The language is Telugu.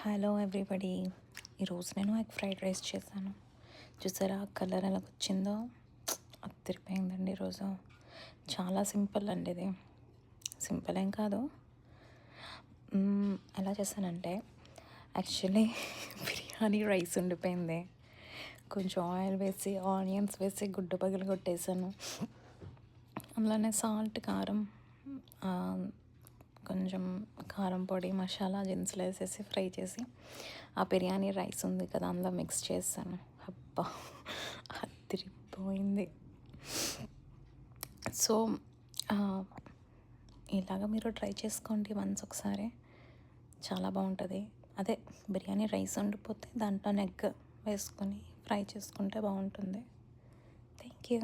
Hello everybody. ఈరోజు నేను ఎగ్ ఫ్రైడ్ రైస్ చేశాను. చూసారా కలర్ ఎలా వచ్చిందో, అదిరిపోయిందండి ఈరోజు. చాలా సింపుల్ అండి ఇది. సింపుల్ ఏం కాదు. ఎలా చేశానంటే యాక్చువల్లీ బిర్యానీ రైస్ ఉండిపోయింది. కొంచెం ఆయిల్ వేసి ఆనియన్స్ వేసి గుడ్డు పగిలి కొట్టేసాను. అందులోనే సాల్ట్, కారం, కొంచెం కారం పొడి, మసాలా దినుసులు వేసేసి ఫ్రై చేసి ఆ బిర్యానీ రైస్ ఉంది కదా అందులో మిక్స్ చేశాను. అబ్బా అదిరిపోయింది. సో ఇలాగ మీరు ట్రై చేసుకోండి వన్స్ ఒకసారి, చాలా బాగుంటుంది. అదే బిర్యానీ రైస్ వండిపోతే దాంట్లో ఎగ్ వేసుకొని ఫ్రై చేసుకుంటే బాగుంటుంది. Thank you.